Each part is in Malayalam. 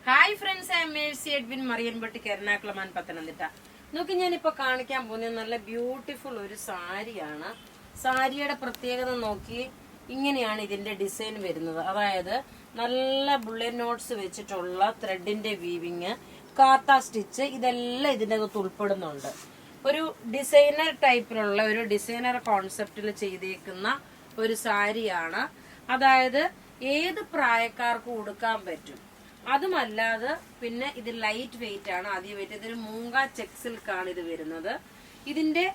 Hi friends, I am Mercy Edwin Mariyanpatti Ernakulam Pathanamthitta. നോക്കി ഞാനിപ്പോ കാണിക്കാൻ പോകുന്നത് നല്ല ബ്യൂട്ടിഫുൾ ഒരു സാരിയാണ്. സാരിയുടെ പ്രത്യേകത നോക്കി, ഇങ്ങനെയാണ് ഇതിന്റെ ഡിസൈൻ വരുന്നത്. അതായത് നല്ല ബുള്ളറ്റ് നോട്ട്സ് വെച്ചിട്ടുള്ള ത്രെഡിന്റെ വീവിങ്, കാത്ത സ്റ്റിച്ച്, ഇതെല്ലാം ഇതിന്റെ അകത്ത് ഉൾപ്പെടുന്നുണ്ട്. ഒരു ഡിസൈനർ ടൈപ്പിലുള്ള ഒരു ഡിസൈനർ കോൺസെപ്റ്റിൽ ചെയ്തേക്കുന്ന ഒരു സാരിയാണ്. അതായത് ഏത് പ്രായക്കാർക്കും ഉടുക്കാൻ പറ്റും. അതുമല്ലാതെ പിന്നെ ഇത് ലൈറ്റ് വെയിറ്റ് ആണ്, ആദ്യം വെയിറ്റ്. ഇതൊരു മൂങ്ക ചെക്ക് സിൽക്കാണ് ഇത് വരുന്നത്. ഇതിന്റെ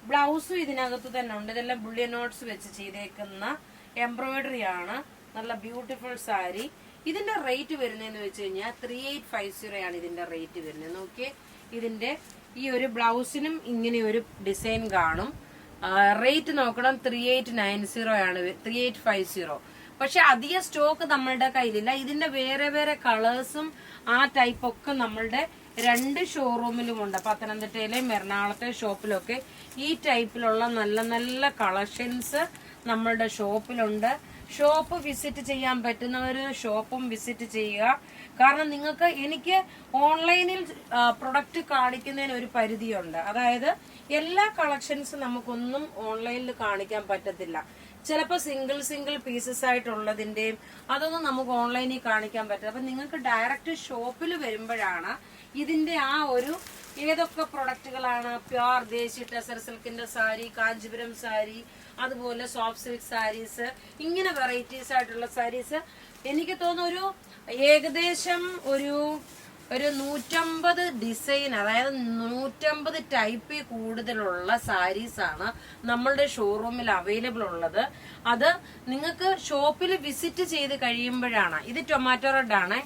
ബ്ലൗസും ഇതിനകത്ത് തന്നെ ഉണ്ട്. ഇതെല്ലാം ബുള്ളിയൻ നോട്ട്സ് വെച്ച് ചെയ്തേക്കുന്ന എംബ്രോയിഡറി ആണ്. നല്ല ബ്യൂട്ടിഫുൾ സാരി. ഇതിന്റെ റേറ്റ് വരുന്നതെന്ന് വെച്ച് കഴിഞ്ഞാൽ 3850 ആണ് ഇതിന്റെ റേറ്റ് വരുന്നത്. നോക്കിയേ, ഇതിന്റെ ഈ ഒരു ബ്ലൗസിനും ഇങ്ങനെ ഒരു ഡിസൈൻ കാണും. റേറ്റ് നോക്കണം, 3890 ആണ്, 3850. പക്ഷെ അധിക സ്റ്റോക്ക് നമ്മളുടെ കയ്യിലില്ല. ഇതിന്റെ വേറെ വേറെ കളേഴ്സും ആ ടൈപ്പ് ഒക്കെ നമ്മളുടെ 2 ഷോറൂമിലും ഉണ്ട്. പത്തനംതിട്ടയിലെയും എറണാകുളത്തെ ഷോപ്പിലൊക്കെ ഈ ടൈപ്പിലുള്ള നല്ല നല്ല കളക്ഷൻസ് നമ്മളുടെ ഷോപ്പിലുണ്ട്. ഷോപ്പ് വിസിറ്റ് ചെയ്യാൻ പറ്റുന്നവര് ഷോപ്പും വിസിറ്റ് ചെയ്യുക. കാരണം നിങ്ങൾക്ക് എനിക്ക് ഓൺലൈനിൽ പ്രൊഡക്റ്റ് കാണിക്കുന്നതിന് ഒരു പരിധിയുണ്ട്. അതായത് എല്ലാ കളക്ഷൻസും നമുക്കൊന്നും ഓൺലൈനിൽ കാണിക്കാൻ പറ്റത്തില്ല. ചിലപ്പോൾ സിംഗിൾ പീസസ് ആയിട്ടുള്ളതിന്റെയും അതൊന്നും നമുക്ക് ഓൺലൈനിൽ കാണിക്കാൻ പറ്റില്ല. അപ്പൊ നിങ്ങൾക്ക് ഡയറക്റ്റ് ഷോപ്പിൽ വരുമ്പോഴാണ് ഇതിന്റെ ആ ഒരു ഏതൊക്കെ പ്രൊഡക്റ്റുകളാണ്, പ്യുർ ദേശി ടെസർ സിൽക്കിന്റെ സാരി, കാഞ്ചീപുരം സാരി, അതുപോലെ സോഫ്റ്റ് സിൽക്ക് സാരീസ്, ഇങ്ങനെ വെറൈറ്റീസ് ആയിട്ടുള്ള സാരീസ് എനിക്ക് തോന്നുന്നു ഒരു ഏകദേശം ഒരു 150 ഡിസൈൻ, അതായത് 150 ടൈപ്പ് കൂടുതലുള്ള സാരീസ് ആണ് നമ്മളുടെ ഷോറൂമിൽ അവൈലബിൾ ഉള്ളത്. അത് നിങ്ങൾക്ക് ഷോപ്പിൽ വിസിറ്റ് ചെയ്ത് കഴിയുമ്പോഴാണ്. ഇത് ടൊമാറ്റോ റെഡ് ആണ്,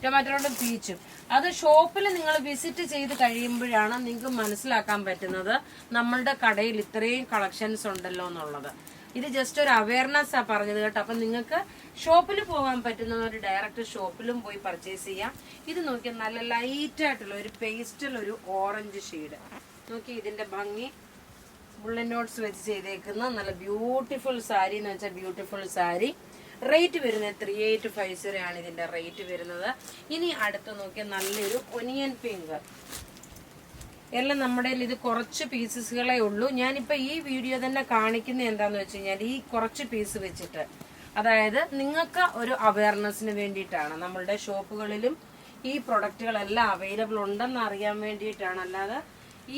ടൊമാറ്റോ റെഡ് പീച്ചും. അത് ഷോപ്പിൽ നിങ്ങൾ വിസിറ്റ് ചെയ്ത് കഴിയുമ്പോഴാണ് നിങ്ങൾക്ക് മനസ്സിലാക്കാൻ പറ്റുന്നത് നമ്മളുടെ കടയിൽ ഇത്രയും കളക്ഷൻസ് ഉണ്ടല്ലോ എന്നുള്ളത്. ഇത് ജസ്റ്റ് ഒരു അവയർനെസ് ആ പറഞ്ഞത് കേട്ടോ. അപ്പൊ നിങ്ങൾക്ക് ഷോപ്പിൽ പോകാൻ പറ്റുന്നവർ ഡയറക്റ്റ് ഷോപ്പിലും പോയി പർച്ചേസ് ചെയ്യാം. ഇത് നോക്കിയാൽ നല്ല ലൈറ്റ് ആയിട്ടുള്ള ഒരു പേസ്റ്റൽ ഒരു ഓറഞ്ച് ഷെയ്ഡ്. നോക്കി ഇതിന്റെ ഭംഗി. ബുള്ളറ്റ് നോട്ട്സ് വെച്ച് ചെയ്തേക്കുന്ന നല്ല ബ്യൂട്ടിഫുൾ സാരി എന്ന് വെച്ചാൽ ബ്യൂട്ടിഫുൾ സാരി. റേറ്റ് വരുന്നത് 3850 ആണ് ഇതിന്റെ റേറ്റ് വരുന്നത്. ഇനി അടുത്ത് നോക്കിയാൽ നല്ലൊരു ഒനിയൻ പിങ്ക്. എല്ലാം നമ്മുടെ ഇത് കുറച്ച് പീസസുകളേ ഉള്ളൂ. ഞാനിപ്പോ ഈ വീഡിയോ തന്നെ കാണിക്കുന്നത് എന്താന്ന് വെച്ച് കഴിഞ്ഞാൽ ഈ കുറച്ച് പീസ് വെച്ചിട്ട്, അതായത് നിങ്ങൾക്ക് ഒരു അവയർനെസ്സിന് വേണ്ടിയിട്ടാണ്. നമ്മളുടെ ഷോപ്പുകളിലും ഈ പ്രൊഡക്റ്റുകളെല്ലാം അവൈലബിൾ ഉണ്ടെന്ന് അറിയാൻ വേണ്ടിയിട്ടാണ്. അല്ലാതെ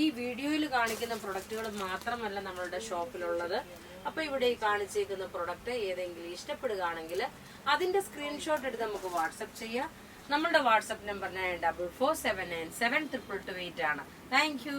ഈ വീഡിയോയിൽ കാണിക്കുന്ന പ്രൊഡക്റ്റുകൾ മാത്രമല്ല നമ്മളുടെ ഷോപ്പിലുള്ളത്. അപ്പൊ ഇവിടെ ഈ കാണിച്ചേക്കുന്ന പ്രൊഡക്റ്റ് ഏതെങ്കിലും ഇഷ്ടപ്പെടുകയാണെങ്കിൽ അതിന്റെ സ്ക്രീൻഷോട്ട് എടുത്ത് നമുക്ക് വാട്സപ്പ് ചെയ്യാം. നമ്മളുടെ വാട്സപ്പ് നമ്പർ 9447972228 ആണ്. Thank you.